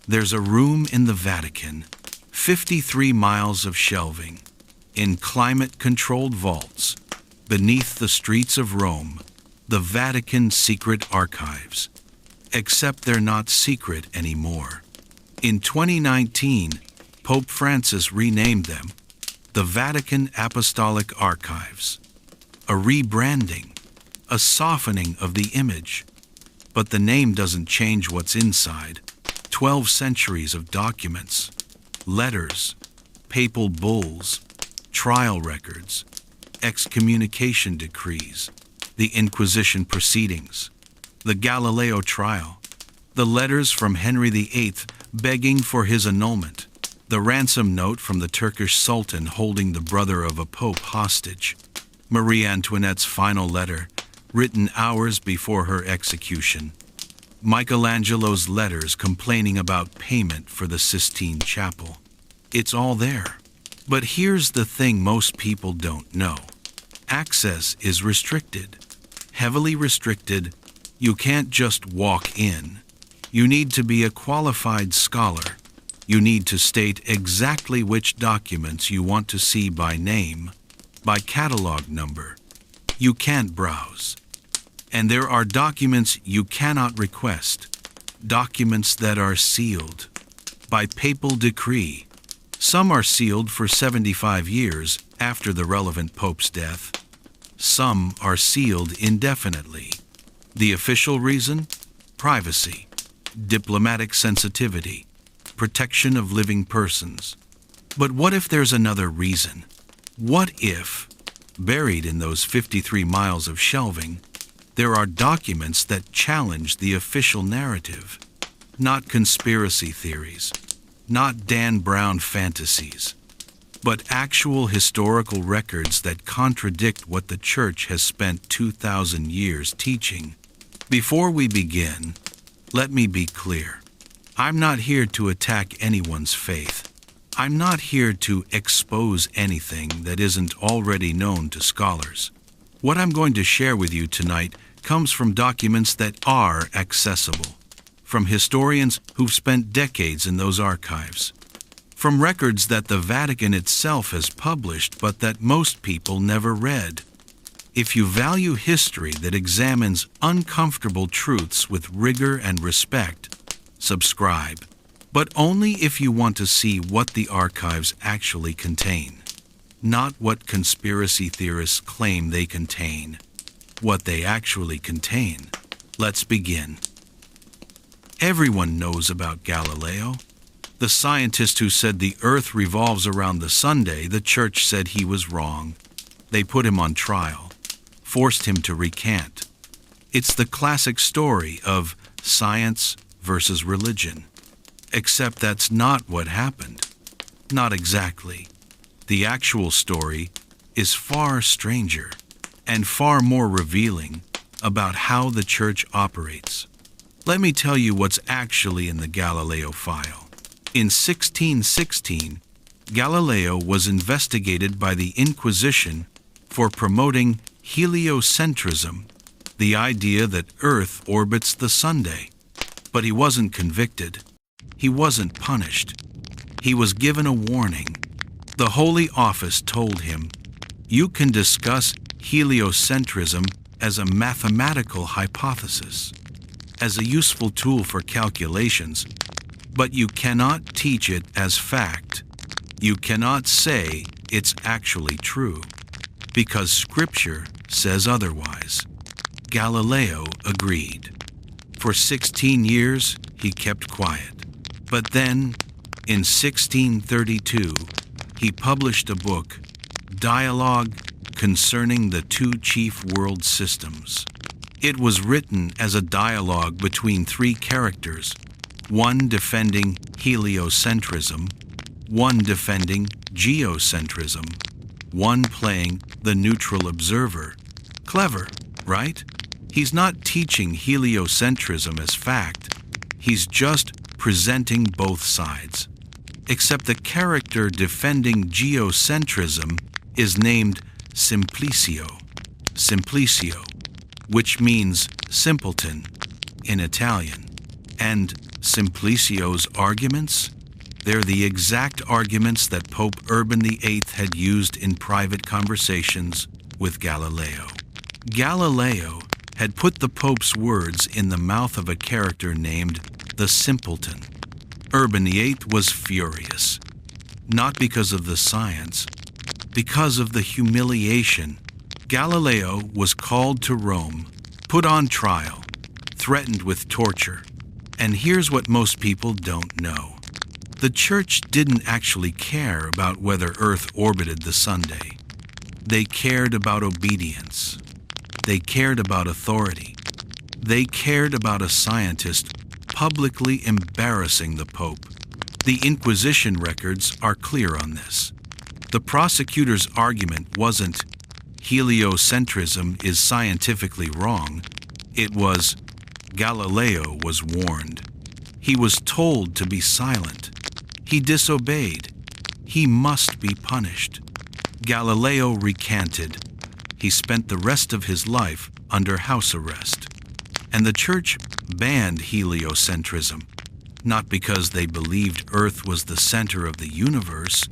There's a room in the Vatican, 53 miles of shelving, in climate-controlled vaults, beneath the streets of Rome, the Vatican secret archives. Except they're not secret anymore. In 2019, Pope Francis renamed them the Vatican Apostolic Archives. A rebranding, a softening of the image. But the name doesn't change what's inside. 12 centuries of documents, letters, papal bulls, trial records, excommunication decrees, the Inquisition proceedings, the Galileo trial, the letters from Henry VIII begging for his annulment, the ransom note from the Turkish Sultan holding the brother of a pope hostage, Marie Antoinette's final letter, written hours before her execution, Michelangelo's letters complaining about payment for the Sistine Chapel. It's all there. But here's the thing most people don't know. Access is restricted, heavily restricted. You can't just walk in. You need to be a qualified scholar. You need to state exactly which documents you want to see by name, by catalog number. You can't browse. And there are documents you cannot request, documents that are sealed by papal decree. Some are sealed for 75 years after the relevant pope's death. Some are sealed indefinitely. The official reason? Privacy, diplomatic sensitivity, protection of living persons. But what if there's another reason? What if, buried in those 53 miles of shelving, there are documents that challenge the official narrative? Not conspiracy theories, not Dan Brown fantasies, but actual historical records that contradict what the Church has spent 2,000 years teaching. Before we begin, let me be clear. I'm not here to attack anyone's faith. I'm not here to expose anything that isn't already known to scholars. What I'm going to share with you tonight comes from documents that are accessible, from historians who've spent decades in those archives, from records that the Vatican itself has published but that most people never read. If you value history that examines uncomfortable truths with rigor and respect, subscribe, but only if you want to see what the archives actually contain, not what conspiracy theorists claim they contain. What they actually contain. Let's begin. Everyone knows about Galileo. The scientist who said the earth revolves around the Sunday. The Church said he was wrong. They put him on trial, forced him to recant. It's the classic story of science versus religion. Except that's not what happened. Not exactly. The actual story is far stranger and far more revealing about how the Church operates. Let me tell you what's actually in the Galileo file. In 1616, Galileo was investigated by the Inquisition for promoting heliocentrism, the idea that Earth orbits the Sunday. But he wasn't convicted. He wasn't punished. He was given a warning. The Holy Office told him, "You can discuss heliocentrism as a mathematical hypothesis, as a useful tool for calculations, but you cannot teach it as fact. You cannot say it's actually true, because Scripture says otherwise." Galileo agreed. For 16 years, he kept quiet. But then, in 1632, he published a book, Dialogue Concerning the Two Chief World Systems. It was written as a dialogue between three characters, one defending heliocentrism, one defending geocentrism, one playing the neutral observer. Clever, right? He's not teaching heliocentrism as fact. He's just presenting both sides. Except the character defending geocentrism is named Simplicio, which means simpleton in Italian, and Simplicio's arguments? They're the exact arguments that Pope Urban VIII had used in private conversations with Galileo. Galileo had put the Pope's words in the mouth of a character named the Simpleton. Urban VIII was furious, not because of the science, because of the humiliation. Galileo was called to Rome, put on trial, threatened with torture. And here's what most people don't know. The Church didn't actually care about whether Earth orbited the Sunday. They cared about obedience. They cared about authority. They cared about a scientist publicly embarrassing the Pope. The Inquisition records are clear on this. The prosecutor's argument wasn't heliocentrism is scientifically wrong. It was Galileo was warned. He was told to be silent. He disobeyed. He must be punished. Galileo recanted. He spent the rest of his life under house arrest. And the Church banned heliocentrism, not because they believed Earth was the center of the universe,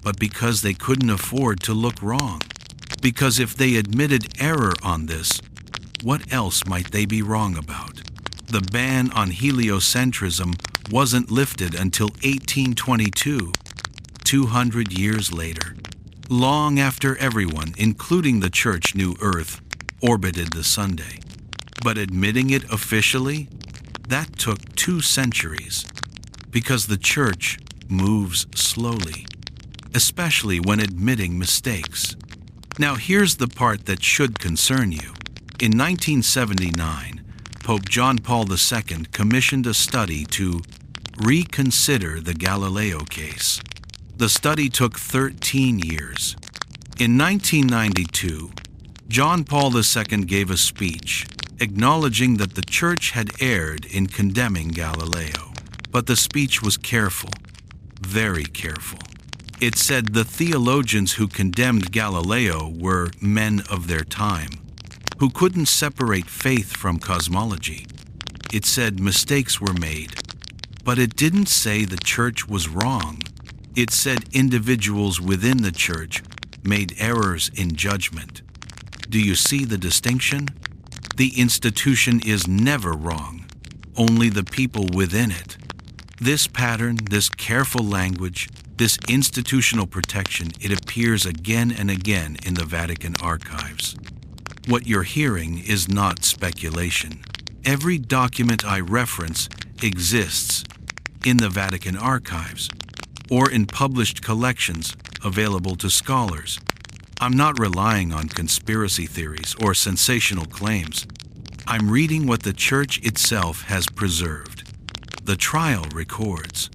but because they couldn't afford to look wrong. Because if they admitted error on this, what else might they be wrong about? The ban on heliocentrism wasn't lifted until 1822, 200 years later, long after everyone, including the Church, knew Earth orbited the Sunday. But admitting it officially, that took 2 centuries, because the Church moves slowly, especially when admitting mistakes. Now here's the part that should concern you. In 1979, Pope John Paul II commissioned a study to reconsider the Galileo case. The study took 13 years. In 1992, John Paul II gave a speech acknowledging that the Church had erred in condemning Galileo. But the speech was careful, very careful. It said the theologians who condemned Galileo were men of their time, who couldn't separate faith from cosmology. It said mistakes were made, but it didn't say the Church was wrong. It said individuals within the Church made errors in judgment. Do you see the distinction? The institution is never wrong, only the people within it. This pattern, this careful language, this institutional protection, it appears again and again in the Vatican archives. What you're hearing is not speculation. Every document I reference exists in the Vatican archives or in published collections available to scholars. I'm not relying on conspiracy theories or sensational claims. I'm reading what the Church itself has preserved. The trial records,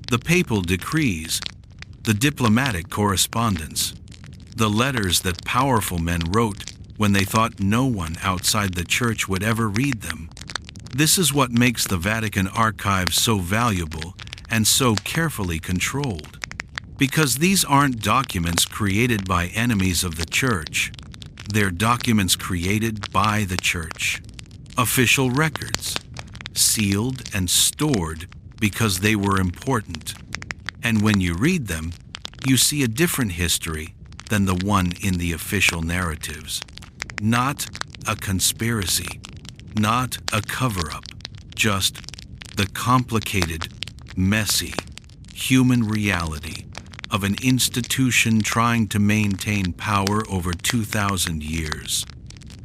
the papal decrees, the diplomatic correspondence, the letters that powerful men wrote when they thought no one outside the Church would ever read them. This is what makes the Vatican archives so valuable and so carefully controlled. Because these aren't documents created by enemies of the Church. They're documents created by the Church. Official records, sealed and stored because they were important. And when you read them, you see a different history than the one in the official narratives. Not a conspiracy, not a cover-up, just the complicated, messy, human reality of an institution trying to maintain power over 2,000 years.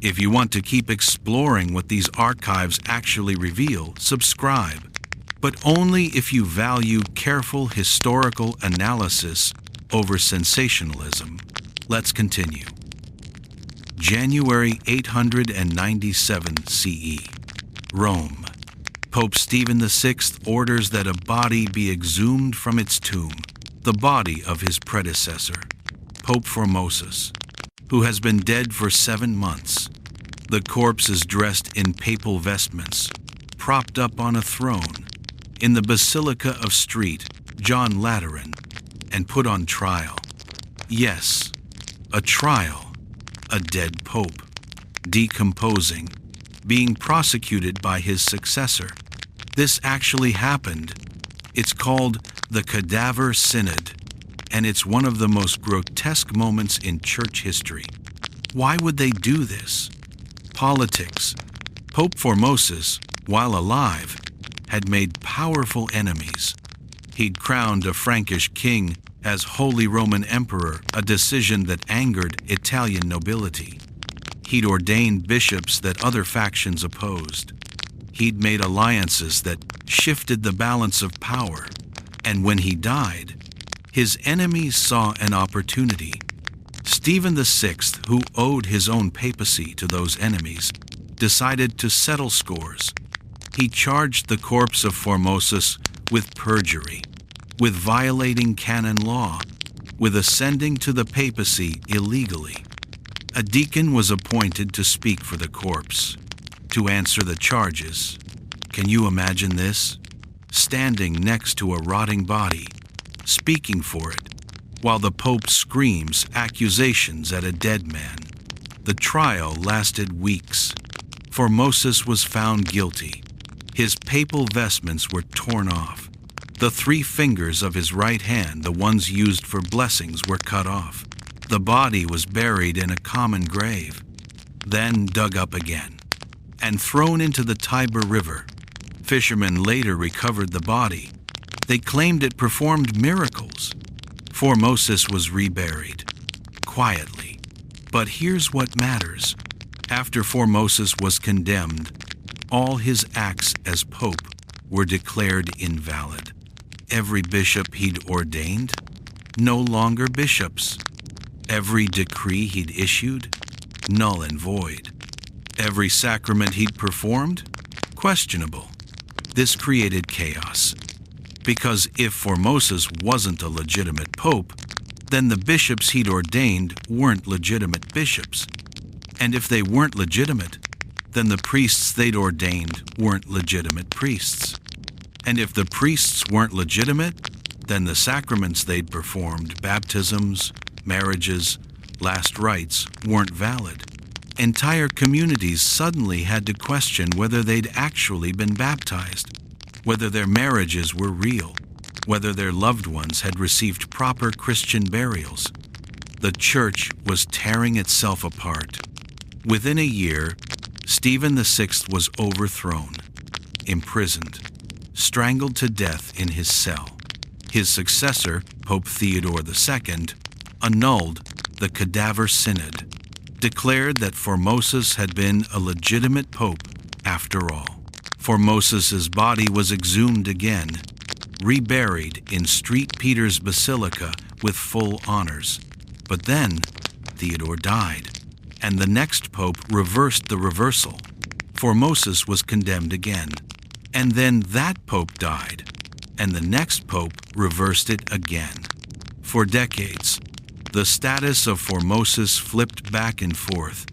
If you want to keep exploring what these archives actually reveal, subscribe, but only if you value careful historical analysis over sensationalism. Let's continue. January 897 CE, Rome. Pope Stephen VI orders that a body be exhumed from its tomb, the body of his predecessor, Pope Formosus, who has been dead for 7 months. The corpse is dressed in papal vestments, propped up on a throne, in the Basilica of St. John Lateran, and put on trial. Yes, a trial, a dead pope, decomposing, being prosecuted by his successor. This actually happened. It's called the Cadaver Synod, and it's one of the most grotesque moments in church history. Why would they do this? Politics. Pope Formosus, while alive, had made powerful enemies. He'd crowned a Frankish king as Holy Roman Emperor, a decision that angered Italian nobility. He'd ordained bishops that other factions opposed. He'd made alliances that shifted the balance of power. And when he died, his enemies saw an opportunity. Stephen VI, who owed his own papacy to those enemies, decided to settle scores. He charged the corpse of Formosus with perjury, with violating canon law, with ascending to the papacy illegally. A deacon was appointed to speak for the corpse, to answer the charges. Can you imagine this? Standing next to a rotting body, speaking for it, while the Pope screams accusations at a dead man. The trial lasted weeks. Formosus was found guilty. His papal vestments were torn off. The 3 fingers of his right hand, the ones used for blessings, were cut off. The body was buried in a common grave, then dug up again, and thrown into the Tiber River. Fishermen later recovered the body. They claimed it performed miracles. Formosus was reburied, quietly. But here's what matters. After Formosus was condemned, all his acts as pope were declared invalid. Every bishop he'd ordained, no longer bishops. Every decree he'd issued, null and void. Every sacrament he'd performed, questionable. This created chaos, because if Formosus wasn't a legitimate pope, then the bishops he'd ordained weren't legitimate bishops. And if they weren't legitimate, then the priests they'd ordained weren't legitimate priests. And if the priests weren't legitimate, then the sacraments they'd performed, baptisms, marriages, last rites, weren't valid. Entire communities suddenly had to question whether they'd actually been baptized, whether their marriages were real, whether their loved ones had received proper Christian burials. The church was tearing itself apart. Within a year, Stephen VI was overthrown, imprisoned, strangled to death in his cell. His successor, Pope Theodore II, annulled the Cadaver Synod, declared that Formosus had been a legitimate pope after all. Formosus's body was exhumed again, reburied in St. Peter's Basilica with full honors. But then Theodore died, and the next pope reversed the reversal. Formosus was condemned again, and then that pope died, and the next pope reversed it again. For decades, the status of Formosus flipped back and forth,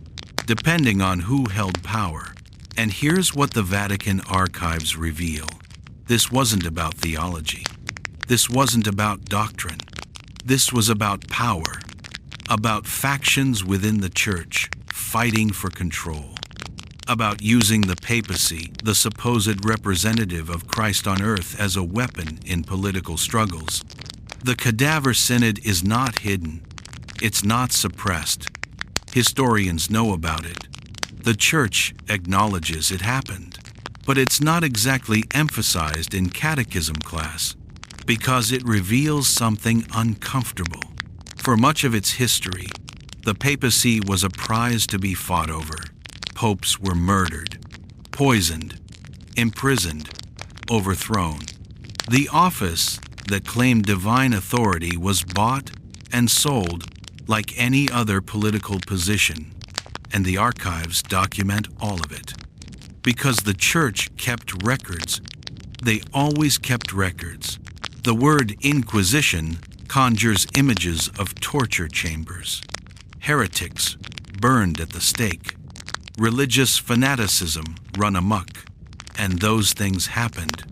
depending on who held power. And here's what the Vatican archives reveal. This wasn't about theology. This wasn't about doctrine. This was about power, about factions within the church fighting for control, about using the papacy, the supposed representative of Christ on earth, as a weapon in political struggles. The Cadaver Synod is not hidden. It's not suppressed. Historians know about it. The church acknowledges it happened. But it's not exactly emphasized in catechism class, because it reveals something uncomfortable. For much of its history, the papacy was a prize to be fought over. Popes were murdered, poisoned, imprisoned, overthrown. The office that claimed divine authority was bought and sold like any other political position, and the archives document all of it. Because the church kept records, they always kept records. The word Inquisition conjures images of torture chambers, heretics burned at the stake, religious fanaticism run amok, and those things happened.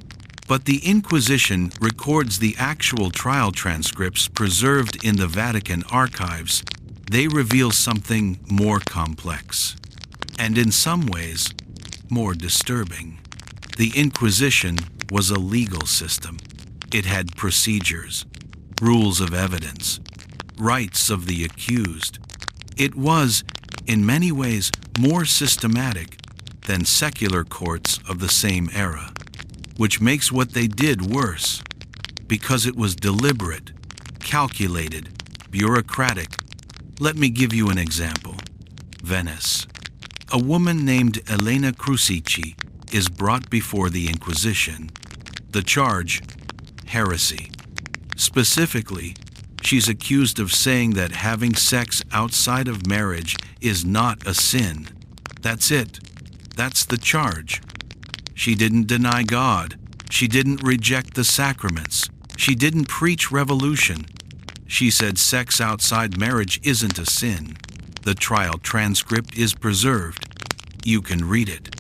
But the Inquisition records the actual trial transcripts preserved in the Vatican archives. They reveal something more complex, and in some ways, more disturbing. The Inquisition was a legal system. It had procedures, rules of evidence, rights of the accused. It was, in many ways, more systematic than secular courts of the same era, which makes what they did worse, because it was deliberate, calculated, bureaucratic. Let me give you an example. Venice. A woman named Elena Crucici is brought before the Inquisition. The charge, heresy. Specifically, she's accused of saying that having sex outside of marriage is not a sin. That's it. That's the charge. She didn't deny God. She didn't reject the sacraments. She didn't preach revolution. She said sex outside marriage isn't a sin. The trial transcript is preserved. You can read it.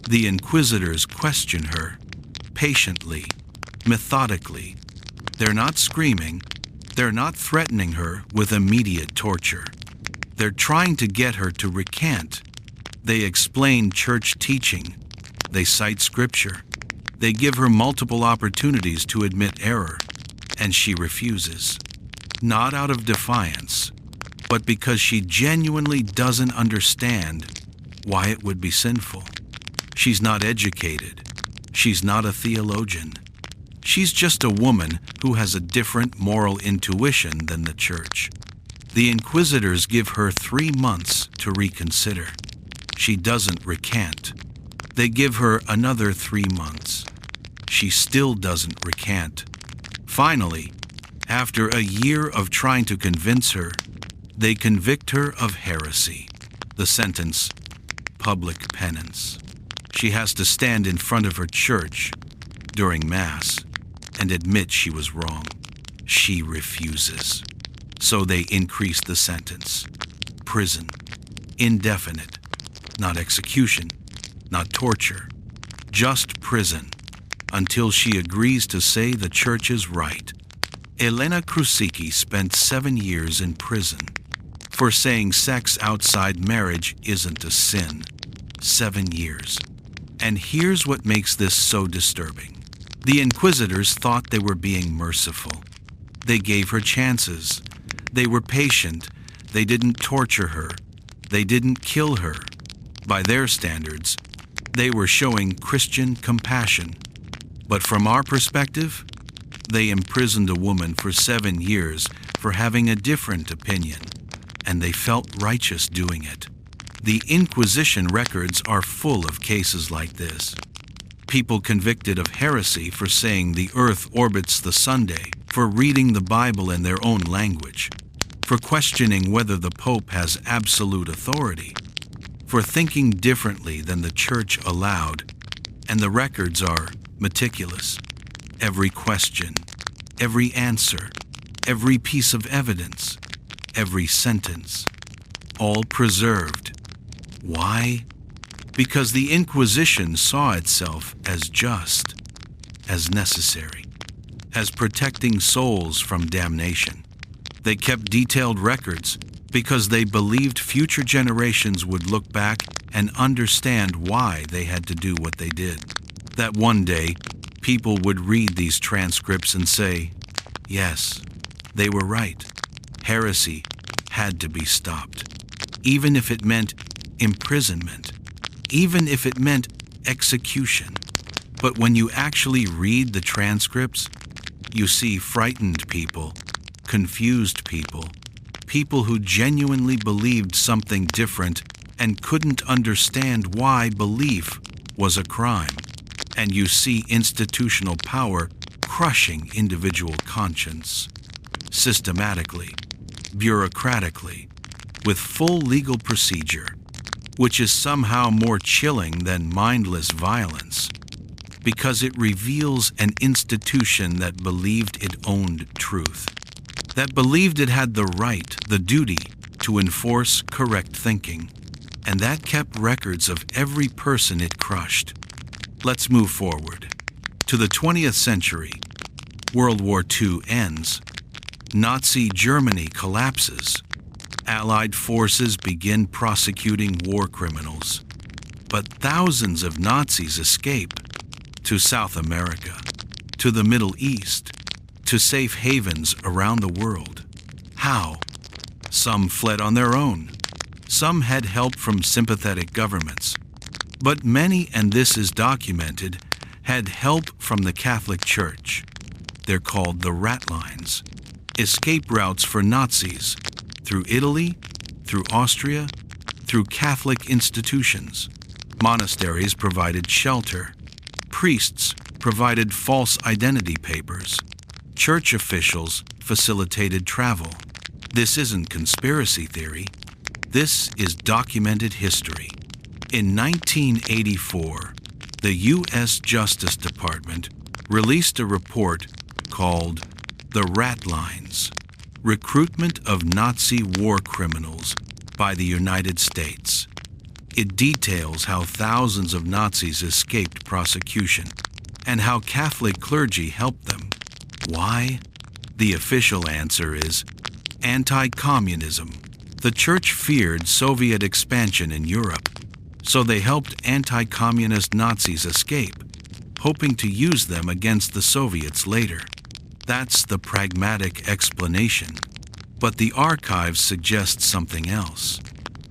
The inquisitors question her, patiently, methodically. They're not screaming. They're not threatening her with immediate torture. They're trying to get her to recant. They explain church teaching. They cite scripture. They give her multiple opportunities to admit error, and she refuses. Not out of defiance, but because she genuinely doesn't understand why it would be sinful. She's not educated. She's not a theologian. She's just a woman who has a different moral intuition than the church. The inquisitors give her 3 months to reconsider. She doesn't recant. They give her another 3 months. She still doesn't recant. Finally, after a year of trying to convince her, they convict her of heresy. The sentence, public penance. She has to stand in front of her church during Mass and admit she was wrong. She refuses. So they increase the sentence. Prison. Indefinite. Not execution. Not torture. Just prison. Until she agrees to say the church is right. Elena Crucici spent 7 years in prison for saying sex outside marriage isn't a sin. 7 years. And here's what makes this so disturbing. The inquisitors thought they were being merciful. They gave her chances. They were patient. They didn't torture her. They didn't kill her. By their standards, they were showing Christian compassion. But from our perspective, they imprisoned a woman for 7 years for having a different opinion, and they felt righteous doing it. The Inquisition records are full of cases like this. People convicted of heresy for saying the earth orbits the Sunday, for reading the Bible in their own language, for questioning whether the Pope has absolute authority, for thinking differently than the Church allowed, and the records are meticulous. Every question, every answer, every piece of evidence, every sentence, all preserved. Why? Because the Inquisition saw itself as just, as necessary, as protecting souls from damnation. They kept detailed records because they believed future generations would look back and understand why they had to do what they did. That one day, people would read these transcripts and say, yes, they were right. Heresy had to be stopped, even if it meant imprisonment, even if it meant execution. But when you actually read the transcripts, you see frightened people, confused people, people who genuinely believed something different and couldn't understand why belief was a crime. And you see institutional power crushing individual conscience, systematically, bureaucratically, with full legal procedure, which is somehow more chilling than mindless violence, because it reveals an institution that believed it owned truth, that believed it had the right, the duty, to enforce correct thinking, and that kept records of every person it crushed. Let's move forward. To the 20th century, World War II ends. Nazi Germany collapses. Allied forces begin prosecuting war criminals. But thousands of Nazis escape. to South America, to the Middle East, to safe havens around the world. How? Some fled on their own. Some had help from sympathetic governments. But many, and this is documented, had help from the Catholic Church. They're called the rat lines, escape routes for Nazis, through Italy, through Austria, through Catholic institutions. Monasteries provided shelter. Priests provided false identity papers. Church officials facilitated travel. This isn't conspiracy theory. This is documented history. In 1984, the U.S. Justice Department released a report called The Rat Lines: Recruitment of Nazi War Criminals by the United States. It details how thousands of Nazis escaped prosecution and how Catholic clergy helped them. Why? The official answer is anti-communism. The Church feared Soviet expansion in Europe, so they helped anti-communist Nazis escape, hoping to use them against the Soviets later. That's the pragmatic explanation. But the archives suggest something else.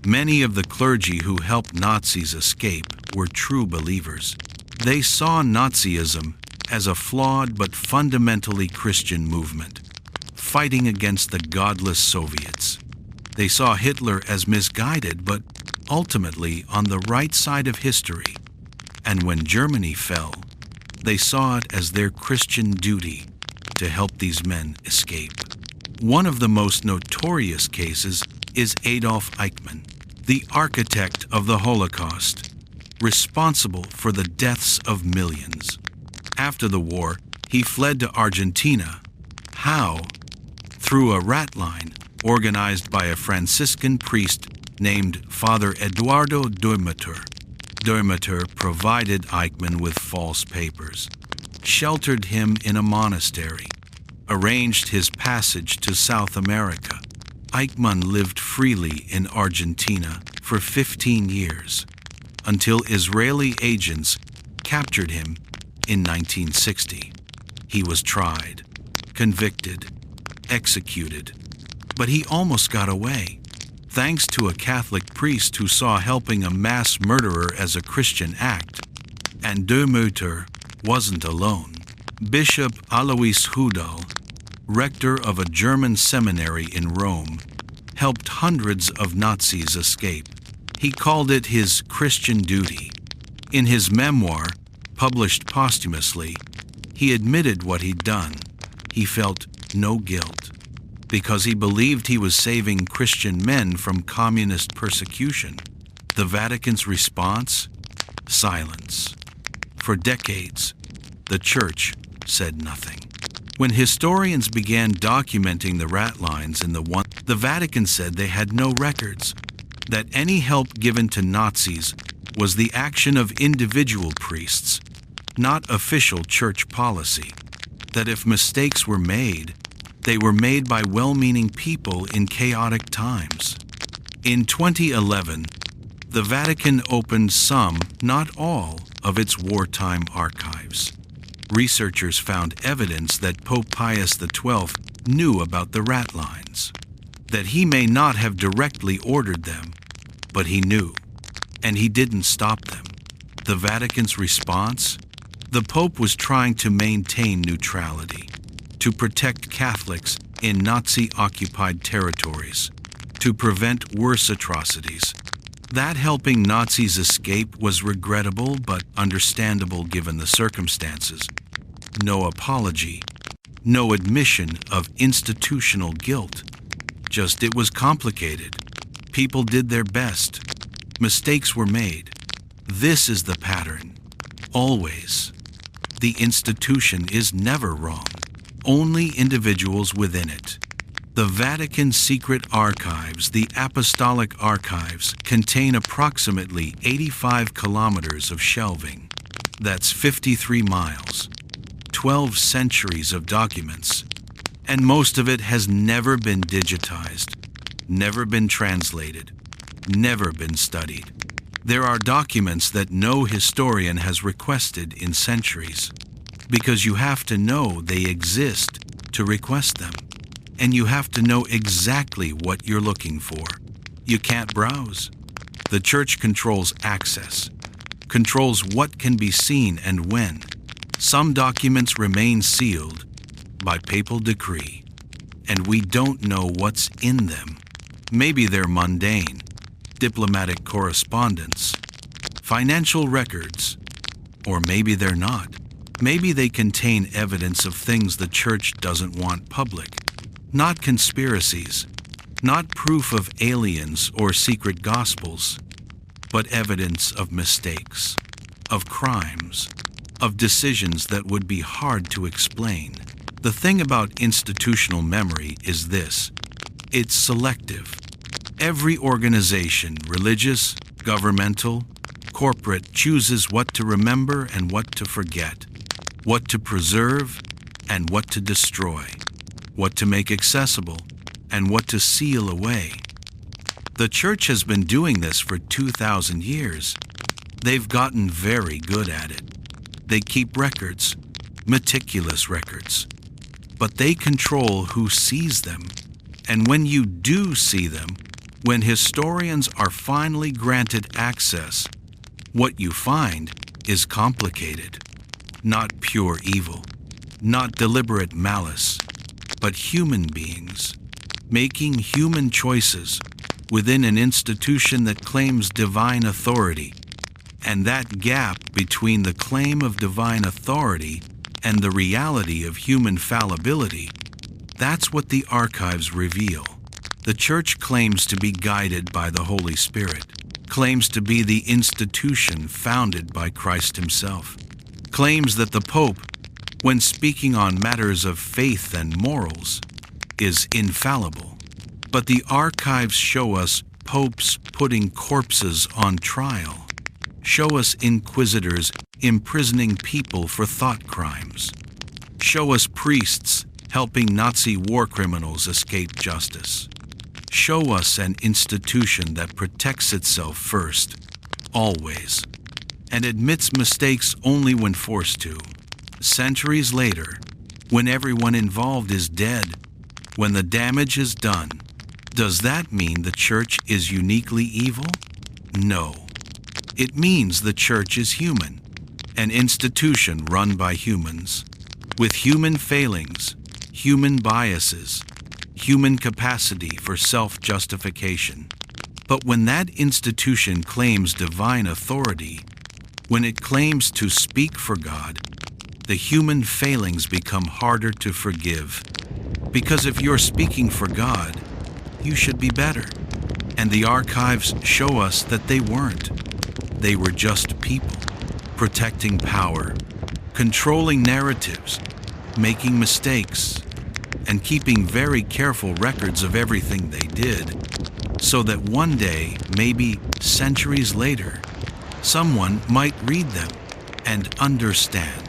Many of the clergy who helped Nazis escape were true believers. They saw Nazism as a flawed but fundamentally Christian movement, fighting against the godless Soviets. They saw Hitler as misguided, but ultimately on the right side of history. And when Germany fell, they saw it as their Christian duty to help these men escape. One of the most notorious cases is Adolf Eichmann, the architect of the Holocaust, responsible for the deaths of millions. After the war, he fled to Argentina. How? Through a rat line organized by a Franciscan priest named Father Eduardo Demeter. Demeter provided Eichmann with false papers, sheltered him in a monastery, arranged his passage to South America. Eichmann lived freely in Argentina for 15 years, until Israeli agents captured him in 1960. He was tried, convicted, executed, but he almost got away, thanks to a Catholic priest who saw helping a mass murderer as a Christian act. And Demeter wasn't alone. Bishop Alois Hudal, rector of a German seminary in Rome, helped hundreds of Nazis escape. He called it his Christian duty. In his memoir, published posthumously, he admitted what he'd done. He felt no guilt, because he believed he was saving Christian men from communist persecution. The Vatican's response? Silence. For decades, the Church said nothing. When historians began documenting the rat lines the Vatican said they had no records, that any help given to Nazis was the action of individual priests, not official church policy, that if mistakes were made, they were made by well-meaning people in chaotic times. In 2011, the Vatican opened some, not all, of its wartime archives. Researchers found evidence that Pope Pius XII knew about the rat lines, that he may not have directly ordered them, but he knew, and he didn't stop them. The Vatican's response? The Pope was trying to maintain neutrality, to protect Catholics in Nazi-occupied territories, to prevent worse atrocities. That helping Nazis escape was regrettable but understandable given the circumstances. No apology, no admission of institutional guilt. Just it was complicated. People did their best. Mistakes were made. This is the pattern. Always. The institution is never wrong. Only individuals within it. The Vatican Secret Archives, the Apostolic Archives, contain approximately 85 kilometers of shelving. That's 53 miles, 12 centuries of documents, and most of it has never been digitized, never been translated, never been studied. There are documents that no historian has requested in centuries, because you have to know they exist to request them, and you have to know exactly what you're looking for. You can't browse. The church controls access, controls what can be seen and when. Some documents remain sealed by papal decree, and we don't know what's in them. Maybe they're mundane, diplomatic correspondence, financial records, or maybe they're not. Maybe they contain evidence of things the church doesn't want public, not conspiracies, not proof of aliens or secret gospels, but evidence of mistakes, of crimes, of decisions that would be hard to explain. The thing about institutional memory is this: it's selective. Every organization, religious, governmental, corporate, chooses what to remember and what to forget, what to preserve and what to destroy, what to make accessible and what to seal away. The church has been doing this for 2,000 years. They've gotten very good at it. They keep records, meticulous records, but they control who sees them. And when you do see them, when historians are finally granted access, what you find is complicated. Not pure evil, not deliberate malice, but human beings making human choices within an institution that claims divine authority. And that gap between the claim of divine authority and the reality of human fallibility, that's what the archives reveal. The church claims to be guided by the Holy Spirit, claims to be the institution founded by Christ himself, claims that the Pope, when speaking on matters of faith and morals, is infallible. But the archives show us popes putting corpses on trial, show us inquisitors imprisoning people for thought crimes, show us priests helping Nazi war criminals escape justice, show us an institution that protects itself first, always, and admits mistakes only when forced to. Centuries later, when everyone involved is dead, when the damage is done, does that mean the church is uniquely evil? No. It means the church is human, an institution run by humans, with human failings, human biases, human capacity for self-justification. But when that institution claims divine authority, when it claims to speak for God, the human failings become harder to forgive. Because if you're speaking for God, you should be better. And the archives show us that they weren't. They were just people, protecting power, controlling narratives, making mistakes, and keeping very careful records of everything they did, so that one day, maybe centuries later, someone might read them and understand.